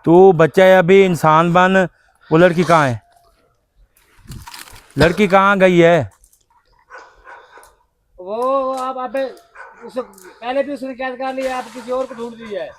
तू बच्चा है अभी, इंसान बन। वो लड़की कहाँ है? लड़की कहाँ गई है? वो आप उसे पहले भी उसने कैद कर लिया, आप किसी और को ढूंढ ली है।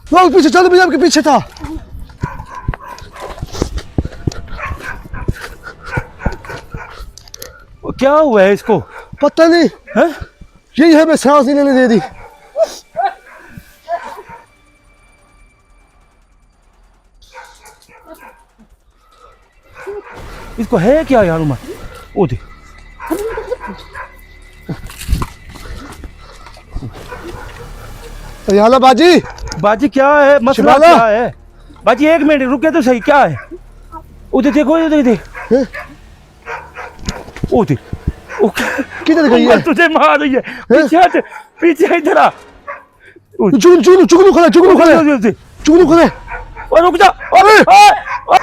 वो पीछे चलो, भैया आपके पीछे था। वो क्या हुआ है इसको? पता नहीं है? यही है, मैं सांस नहीं लेने दे दी। इसको है क्या यार उमर? ओ दे। याला बाजी, बाजी क्या है मसला? शिवाला? क्या है बाजी? एक मिनट रुके तो सही, क्या है? उधर देखो, उधर देख। उधर किधर गई है? तुझे मार रही है। पीछे हट, पीछे इधर आ। जुगनू जुगनू खड़ा, जुगनू खड़ा, जुगनू खड़ा। और रुक जा। अबे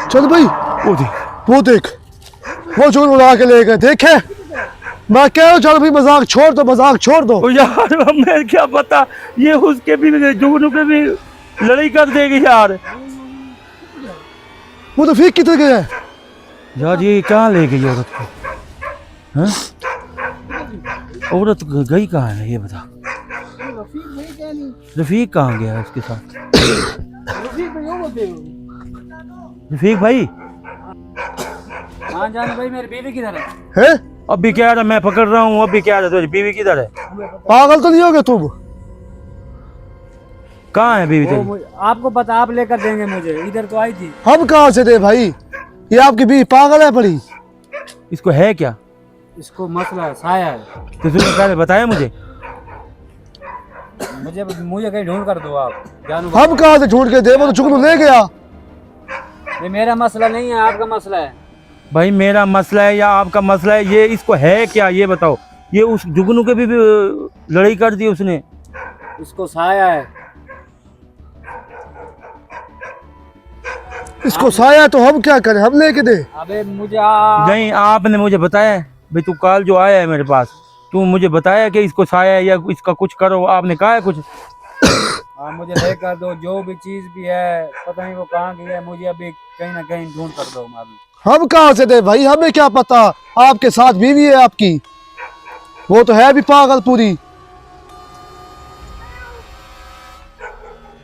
चल भाई, वो देख, वो जुगनू उड़ा के ले गए। देखे, मैं कह रहा हूँ चल भाई, मजाक छोड़ दो, मजाक छोड़ दो। ओ यार हमें क्या पता, ये उसके भी जुगनू के भी लड़ाई कर देगी यार। वो तो फीक किधर गया है? यार ये कहाँ ले गई औरत को? हाँ? औरत गई कहाँ है ये बता। रफीक कहाँ गया है उसके साथ? रफीक भाई। हाँ जान भाई, मेरी बीवी किधर है? हैं? अभी क्या रहा, मैं पकड़ रहा हूँ। अभी क्या रहा, तुझे बीवी किधर है? पागल तो नहीं हो गए तुम? कहाँ है बीवी तेरी? आपको पता, आप लेकर देंगे मुझे, इधर तो आई थी। हम कहाँ से दे भाई? ये आपकी बीवी पागल है बड़ी। इसको है क्या? इसको मसला है, साया है। तो तूने पहले बताया मुझे मुझे कहीं ढूंढ कर दो आप, जानू। हम कहाँ से ढूंढ के दे? वो तो जुगनू ले गया। ये मेरा मसला नहीं है, आपका मसला है। भाई। मेरा मसला है या आपका मसला है? ये इसको है क्या ये बताओ। ये उस जुगनू के भी लड़ाई कर दी उसने। इसको साया है। इसको साया तो हम क्या करें? हम लेके दे? अबे मुझे नहीं, आपने मुझे बताया भाई, तू कल जो आया है मेरे पास, तू मुझे बताया कि इसको साया है या इसका कुछ करो, आपने कहा है कुछ? आप मुझे लेकर दो, जो भी चीज भी है, पता नहीं वो कहाँ गई है, मुझे अभी कहीं ना कहीं ढूंढ कर दो मालूम। हम कहाँ से दे भाई? हमें क्या पता? आपके साथ बीवी है आपकी, वो तो है भी पागल पूरी।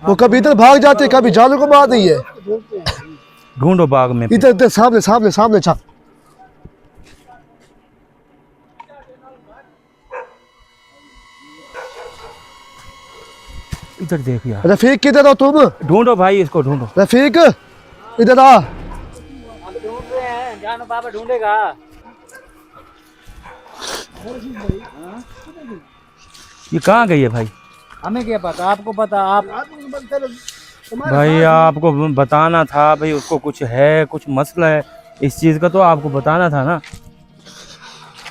वो कभी इधर भाग जाते, कभी जानू को मार दी है। ढूंढो बाग में। इधर इधर सामने सामने सामने चल। इधर देख यार। रफीक किधर हो तुम? ढूंढो भाई, इसको ढूंढो। रफीक इधर आ। हम ढूंढ रहे हैं, जानू पापा ढूंढेगा। ये कहाँ गई है भाई? हमें क्या पता, आपको पता। आप भाई आपको बताना था भाई, उसको कुछ है, कुछ मसला है इस चीज का, तो आपको बताना था ना।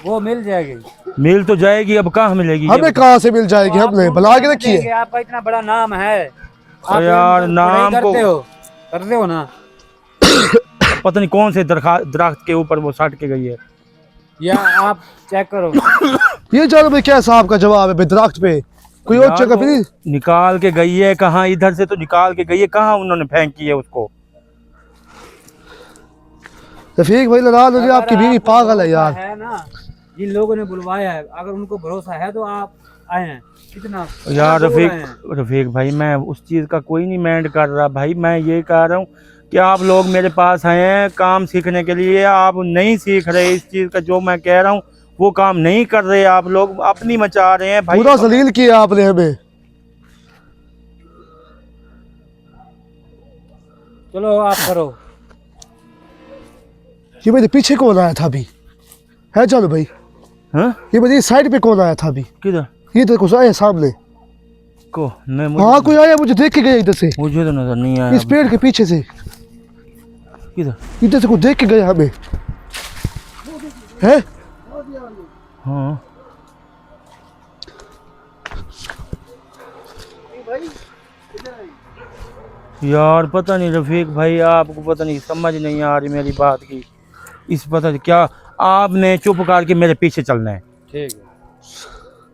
वो मिल जाएगी। मिल तो जाएगी, अब कहाँ मिलेगी? हमें कहाँ से मिल जाएगी? हमने बुला के रखी है। आपका इतना बड़ा नाम है, आप यार नाम को करते हो ना। पता नहीं कौन से दरख्त के ऊपर वो सट के गई है। या आप चेक करो। ये जानो भाई क्या साहब का जवाब है? दरख्त पे कोई और जगह पे नहीं निकाल के गई है। कहाँ? इधर से तो निकाल के गई है, कहाँ उन्होंने फेंकी है उसको? रफीक भाई लड़ा लो, आपकी बीवी पागल है यार। है ना, जिन लोगों ने बुलवाया है, अगर उनको भरोसा है तो आप आए हैं। कितना यार रफीक भाई, मैं उस चीज़ का कोई नहीं माइंड कर रहा भाई। मैं ये कह रहा हूँ कि आप लोग मेरे पास आए हैं काम सीखने के लिए, आप नहीं सीख रहे इस चीज़ का। जो मैं कह रहा हूँ वो काम नहीं कर रहे, आप लोग अपनी मचा रहे हैं भाई। पूरा जलील किया आपने हमें। चलो आप करो। ये मेरे पीछे कौन आया था अभी? है चलो भाई। हाँ? ये मेरी साइड पे कौन आया था अभी? किधर? ये तो कुछ आया सामने को नहीं, हाँ कोई आया, मुझे देख के गया इधर से। मुझे तो नजर नहीं आया। इस पेड़ के पीछे से किधर? इधर से कुछ देख के गया हमें। है? हाँ यार पता नहीं रफीक भाई, आपको पता नहीं समझ नहीं आ रही मेरी बात की। इस पता नहीं क्या, आपने चुप करके मेरे पीछे चलना है। ठीक है,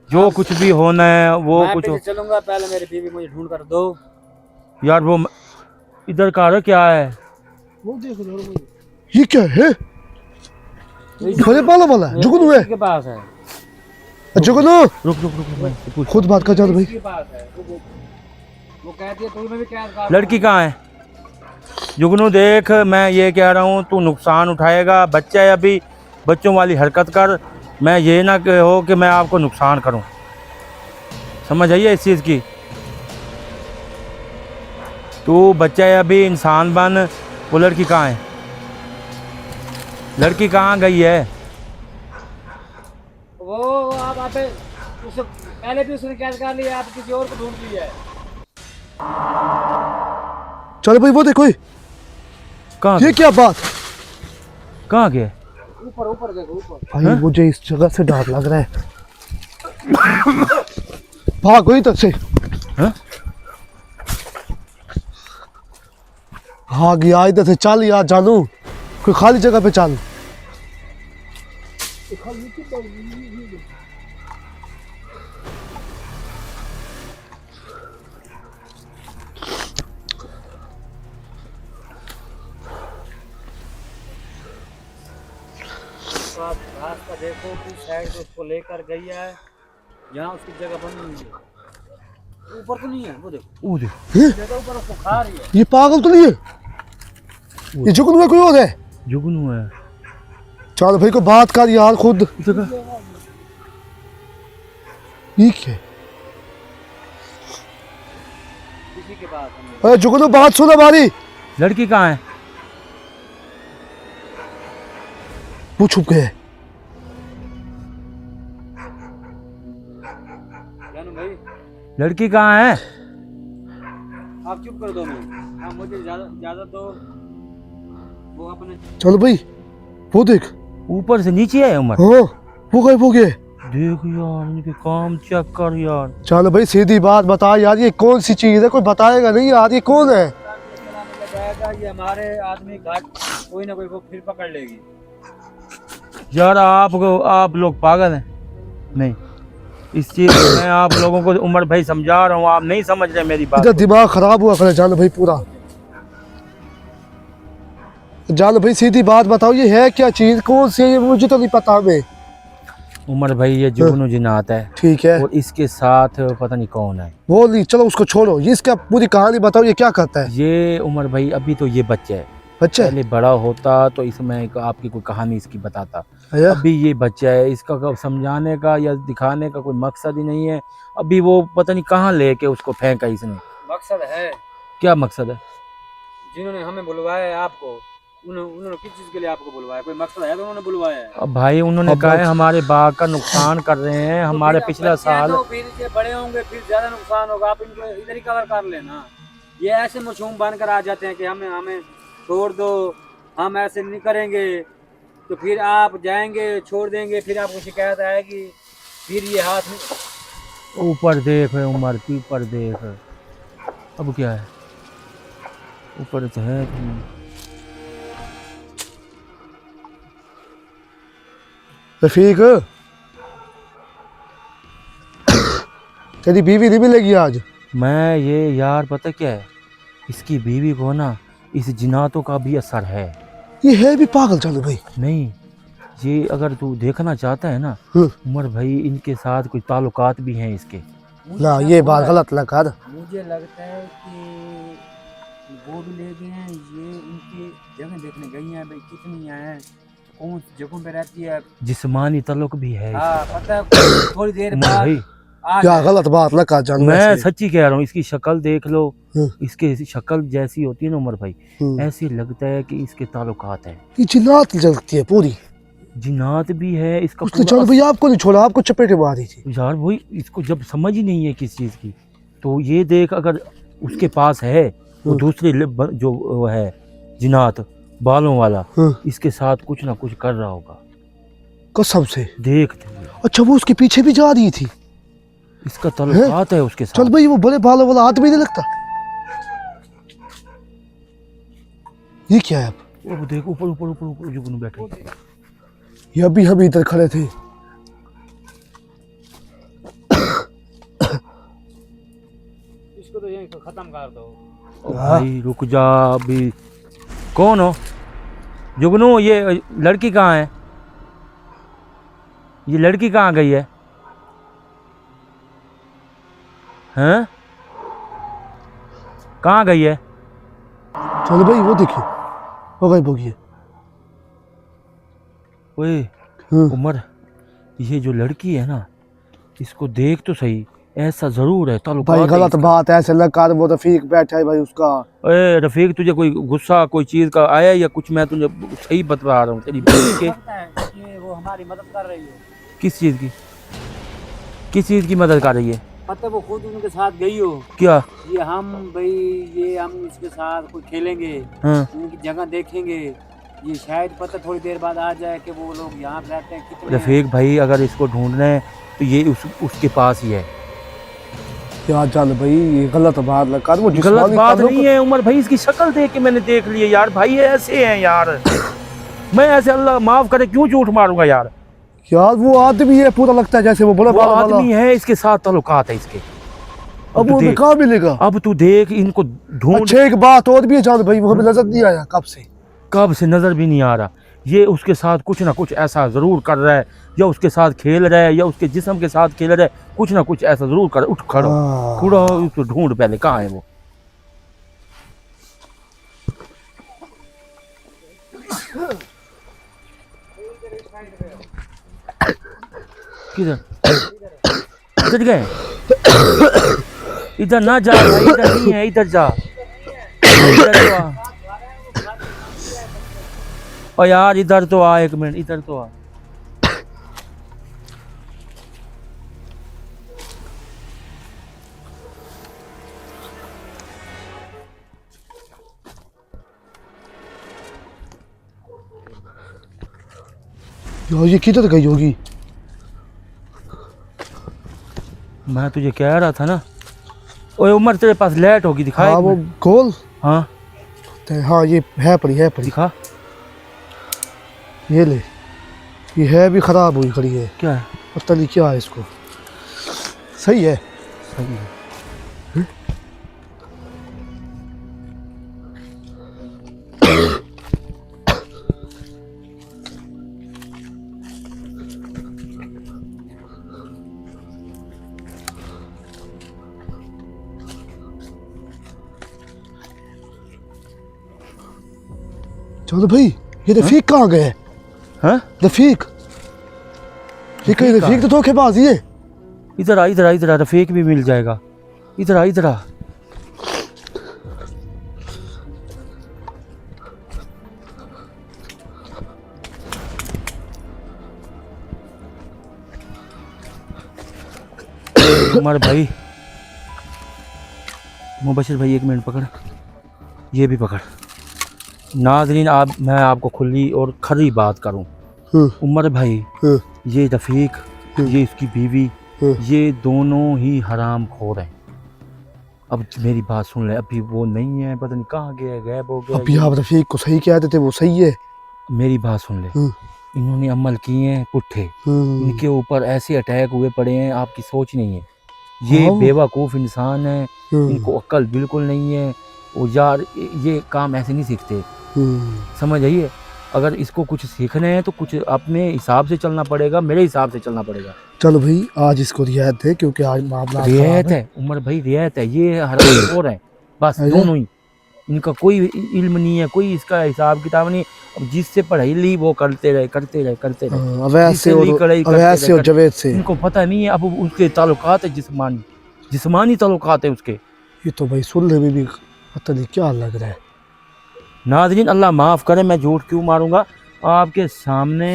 जो कुछ भी होना है वो मैं कुछ पीछे चलूंगा, पहले मेरी बीवी मुझे ढूंढ कर दो। यार वो इधर का रहा क्या है? वो देखो ये क्या है? बड़े बालों वाला है, जुगनू है। के पास है, जुगनू रुक रुक रुक, रुक मैं इससे पूछ। खुद बात कर जान भाई। इसके पास है। वो कहती है तुम्हें भी कैद कर। लड़की कहाँ है? जुगनू देख, मैं ये कह रहा हूँ तू नुकसान उठाएगा, बच्चा है अभी, बच्चों वाली हरकत कर। मैं ये ना हो कि मैं आपको नुकसान करूँ, समझ आइए इस चीज़ की। तू बच्चा है अभी, इंसान बन। वो लड़की कहाँ है? लड़की कहाँ गई है? वो आप उसे पहले भी उसने कैद कर लिया, आप किसी और को ढूंढ लिया है। चल भाई वो देखो, कहाँ ये क्या बात? कहाँ गया? ऊपर ऊपर देखो, ऊपर। भाई मुझे इस जगह से डर लग रहा है। भाग गई तब से। हाँ? भाग यार इधर से, चल यार जानू, कोई खाली जगह पे चल। आप रास्ता देखो कि साइड पे उसको लेकर गई है, यहाँ उसकी जगह बन हुई है। ऊपर तो नहीं है, वो देखो वो देख, जगह ऊपर उसको खा रही है। ये पागल तो नहीं है? ये जुगनू में कोई और है? जुगनू है। चल भाई को बात कर यार खुद। जगह ये क्या है? किसी के पास है। अरे जुगनू बात सुन हमारी। लड़की कहाँ है? वो छुप गए। जानू भाई, लड़की कहाँ है? आप चुप कर दो मिनट, आप मुझे इजाजत दो। वो अपने चल भाई वो देख। ऊपर से नीचे है उमर। हाँ वो गए, वो गए। देख यार, इनके काम चेक कर यार। चल भाई सीधी बात बता यार, ये कौन सी चीज है? कोई बताएगा नहीं यार, ये कौन है? जाएगा, ये हमारे आदमी घाट कोई ना कोई वो फिर पकड़ लेगी। यार आप लोग पागल हैं। नहीं, इस चीज में आप लोगों को उमर भाई समझा रहा हूँ, आप नहीं समझ रहे मेरी बात इधर को। दिमाग खराब हुआ करे जान भाई पूरा। जान भाई सीधी बात बताओ, ये है क्या चीज, कौन सी है ये? मुझे तो नहीं पता हमें। उमर भाई ये जुगनू जिन्नात है, ठीक है, और इसके साथ पता नहीं कौन है। वो नहीं, चलो उसको छोड़ो, ये इसका पूरी कहानी बताओ, ये क्या करता है? ये उमर भाई अभी तो ये बच्चा है, बच्चा है? पहले बड़ा होता तो इसमें आपकी कोई कहानी इसकी बताता। अया? अभी ये बच्चा है, इसका समझाने का या दिखाने का कोई मकसद ही नहीं है। अभी वो पता नहीं कहाँ लेके उसको फेंका इसने। मकसद है, क्या मकसद है? जिन्होंने हमें बुलवाया है आपको, उन्होंने किस चीज के लिए आपको बुलवाया? कोई मकसद है तो उन्होंने बुलवाया है। अब भाई उन्होंने कहा है हमारे बाग का नुकसान कर रहे हैं, हमारे तो पिछला बच्चे हैं साल। तो फिर ये बड़े होंगे, फिर ज्यादा नुकसान होगा, आप इनको इधर ही कवर कर लेना। ये ऐसे मासूम बनकर आ जाते हैं कि हमें छोड़ दो, हम ऐसे नहीं करेंगे, तो फिर आप जाएंगे छोड़ देंगे, फिर आपको शिकायत आएगी, फिर ये हाथ में। ऊपर देख उमर, ऊपर देख। अब क्या है? ऊपर तो है रफीक, तेरी बीवी नहीं मिलेगी आज। मैं ये यार पता क्या है, इसकी बीवी को ना इस जिनातों का भी असर है। ये है भी पागल चलो भाई। नहीं, ये अगर तू देखना चाहता है ना उमर भाई, इनके साथ कुछ ताल्लुकात भी हैं इसके। ना ये बात गलत लगा। मुझे लगता है कि वो भी ले गए हैं, ये इनकी जगह देखने गई हैं, भाई कितनी हैं, कौन सी जगहों पे रहती है। जिस्मानी ताल्लुक भी है हाँ पता है, थोड़ी देर उमर बाद भाई। क्या गलत बात लगा जान। मैं सच्ची कह रहा हूँ, इसकी शक्ल देख लो, हम्म। इसके शक्ल जैसी होती है ना उमर भाई, ऐसी लगता है कि इसके ताल्लुकात है। ये जिन्नात लगती है पूरी। जिन्नात भी है इसका उसने पूरा चल भाई आपको नहीं छोड़ा, आपको चपेटे मारी थी। यार वही, इसको जब समझ ही नहीं है किस चीज़ की, तो ये देख अगर उसके पास है वो दूसरे जो वो है जिन्नात बालों वाला, इसके साथ कुछ ना कुछ कर रहा होगा कसम से। देख। अच्छा वो उसके पीछे भी जा रही थी? इसका ताल्लुकात है उसके साथ। चल भाई वो बड़े बालों वाला आदमी नहीं लगता? ये क्या है? अब वो देख ऊपर ऊपर ऊपर ऊपर जुगनू बैठे। ये अभी हम इधर खड़े थे। इसको तो यहीं खत्म कर दो। ओ भाई रुक जा अभी। कौन हो जुगनू? ये लड़की कहाँ है? ये लड़की कहाँ गई है? हैं? कहाँ गई है? चलो भाई वो देखिए, वो गायब हो गई है। ओए हाँ। उमर, ये जो लड़की है ना, इसको देख तो सही, ऐसा जरूर है ताल्लुकात भाई है गलत इसका। बात है, ऐसे लगा वो रफीक बैठा है भाई उसका। ओए रफीक, तुझे कोई गुस्सा कोई चीज का आया या कुछ? मैं तुझे सही बता रहा हूँ तेरी बहन के। लगता है कि वो हमारी मदद कर रही है। किस चीज की? किस चीज की मदद कर रही है? पता वो खुद उनके साथ गई हो। क्या? ये हम भाई, ये हम इसके साथ कोई खेलेंगे, हाँ उनकी जगह देखेंगे। ये शायद पता थोड़ी देर बाद आ जाए कि वो लोग यहाँ पे रहते हैं कितने हैं। रफीक भाई, अगर इसको ढूंढना है तो ये उसके पास ही है। यार चल भाई, ये गलत बात लगा वो गलत जिस्मानी बात ताल्लुक- नहीं है उमर भाई, इसकी शक्ल देख के मैंने देख लिया यार, भाई ये ऐसे हैं यार। मैं ऐसे, अल्लाह माफ करे, क्यों झूठ मारूंगा यार? यार वो आदमी है, पूरा लगता है जैसे वो बड़ा वो बाला वाला। आदमी है, इसके साथ ताल्लुकात है इसके। अब तू वो देख, कहाँ मिलेगा? अब तू देख इनको ढूंढ। अच्छा एक बात और भी है जान भाई, वो हमें नजर नहीं आया कब से। कब से नजर भी नहीं आ रहा। ये उसके साथ कुछ ना कुछ ऐसा जरूर कर रहा है, या उसके साथ खेल रहा है, या उसके जिस्म के साथ खेल रहा है, कुछ ना कुछ ऐसा जरूर कर। उठ खड़ो, हाँ। खड़ा हो, उसको ढूंढ पहले, कहाँ है वो? किधर? इधर गए? इधर ना जा भाई, इधर नहीं है, इधर जा। इधर तो आ। ओ यार इधर तो आ, एक मिनट इधर तो आ। यार ये किधर गई होगी? मैं तुझे कह रहा था ना। ओए उमर, तेरे पास लाइट होगी, दिखा हाँ एक वो मिनट। गोल। हाँ हाँ ये है पड़ी, है पड़ी। दिखा। ये ले, ये है भी खराब हुई खड़ी है। क्या है? पता नहीं क्या है इसको। सही है। सही है। चलो भाई, ये रफीक कहाँ गए? हाँ? रफीक, ये कहीं रफीक रफीक तो धोखेबाजी है। इधर आ, इधर आ, इधर आ, रफीक भी मिल जाएगा। इधर आ, इधर आ। उमर भाई, मुबशिर भाई एक मिनट पकड़, ये भी पकड़। नाज़रीन, मैं आपको खुली और खरी बात करूं, उमर भाई, ये रफीक, ये इसकी बीवी, ये दोनों ही हराम खोर हैं। अब मेरी बात सुन ले, अभी वो नहीं है, पता नहीं कहाँ गया, गायब हो गया। अभी आप रफीक को सही कहते थे, वो सही है। मेरी बात सुन ले, इन्होंने अमल किए हैं पुट्ठे, इनके ऊपर ऐसे अटैक हुए पड़े हैं, आपकी सोच नहीं है। ये बेवकूफ़ इंसान है, इनको अक्ल बिल्कुल नहीं है। और यार ये काम ऐसे नहीं सीखते, समझ आइए। अगर इसको कुछ सीखना है तो कुछ अपने हिसाब से चलना पड़ेगा, मेरे हिसाब से चलना पड़ेगा। चलो भाई आज इसको रियायत है, क्योंकि आज मामला रियायत है उमर भाई, रियायत है। ये हरामखोर है बस, दोनों ही। इनका कोई इल्म नहीं है, कोई इसका हिसाब किताब नहीं। अब जिससे पढ़ाई ली वो करते रहे, करते रहे, करते रहे। अवैध से और जवेद से इनको पता नहीं है अब उसके ताल्लुकात है, जिस्मानी ताल्लुकात है उसके। ये तो भाई सुनने में भी पता नहीं क्या लग रहा है। नाज़रीन अल्लाह माफ़ करे, मैं झूठ क्यों मारूंगा? आपके सामने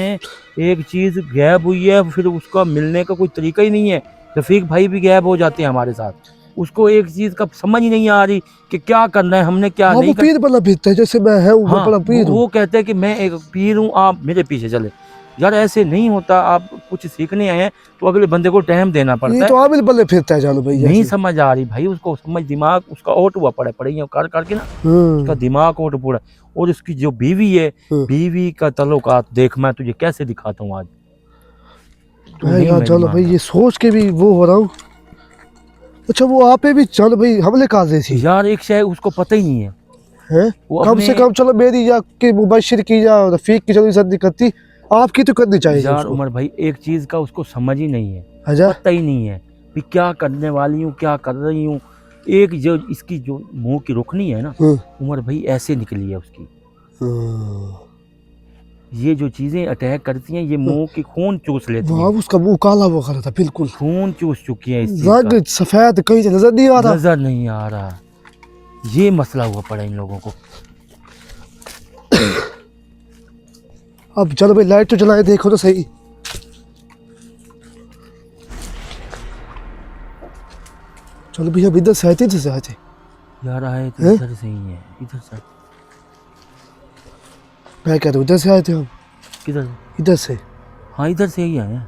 एक चीज़ गायब हुई है, फिर उसका मिलने का कोई तरीका ही नहीं है। रफीक भाई भी गायब हो जाते हैं हमारे साथ, उसको एक चीज़ का समझ ही नहीं आ रही कि क्या करना है, हमने क्या नहीं पीर बना भेजता है, जैसे मैं है हाँ, पीर वो कहते हैं कि मैं एक पीर हूँ, आप मेरे पीछे चले। यार ऐसे नहीं होता। आप कुछ सीखने आए हैं तो अगले बंदे को टाइम देना ये पड़ता तो है। आमिल बल्ले फिरता है जानो भाई नहीं ऐसे। समझ आ रही भाई, उसको समझ, दिमाग उसका आउट हुआ पड़ा पड़े कर करके ना, उसका दिमाग आउट पूरा। और उसकी जो बीवी है, बीवी का तल्लुकात देख, मैं तुझे कैसे दिखाता हूँ आज। तू नहीं यार मेरी चलो भाई मानना। ये सोच के भी वो हो रहा हूँ। अच्छा वो आप पे भी चलो भाई हमले कर दी थी यार एक शायद उसको पता ही नहीं है। हैं? वो कम से अपने- कम चलो मेरी या कि मुबशिर की या रफीक की चलो इज्जत नहीं करती, आपकी तो करनी चाहिए यार उसको। उमर भाई एक चीज का उसको समझ ही नहीं है, अच्छा पता ही नहीं है कि क्या करने वाली हूँ, क्या कर रही हूँ। एक जो इसकी जो मुंह की रुखनी है ना उमर भाई, ऐसे निकली है उसकी। ये जो चीजें अटैक करती हैं, ये मुंह की खून चूस लेती वहाँ हैं। उसका मुंह काला हुआ खड़ा था बिल्कुल, खून चूस चुकी है इस चीज रंग का। सफेद कहीं से नजर नहीं आ रहा। नजर नहीं आ रहा। ये मसला हुआ पड़ा इन लोगों को। अब चलो भाई लाइट तो जलाए देखो तो सही। चलो भैया अब इधर से आए थे, इधर से आए थे। यार आए तो हैं? इधर से ही है, इधर से। मैं कह रहा हूँ इधर से आए थे हम, किधर से? इधर से। हाँ इधर से ही आए हैं।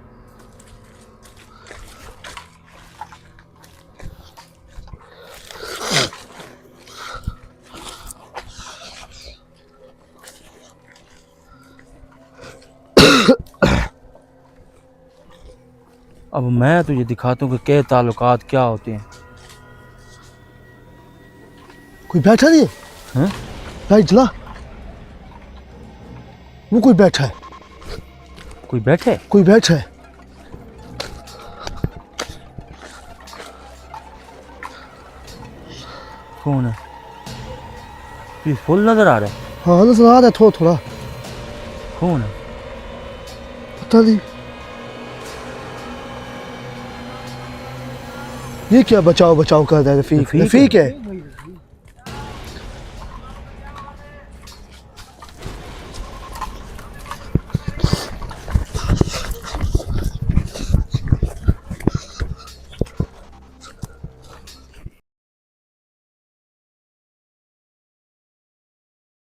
अब मैं तुझे दिखाता हूँ कि क्या ताल्लुकात क्या होते हैं। कोई बैठा नहीं है? हैं? लाइट जला, वो कोई बैठा है, कोई बैठे? कोई बैठा है। कौन है? तुझे फुल नजर आ रहा है? हाँ नजर आ रहा है थोड़ा थोड़ा, कौन है? पता नहीं। ये क्या बचाओ बचाओ कर रहा है रफीक? रफीक रफीक है।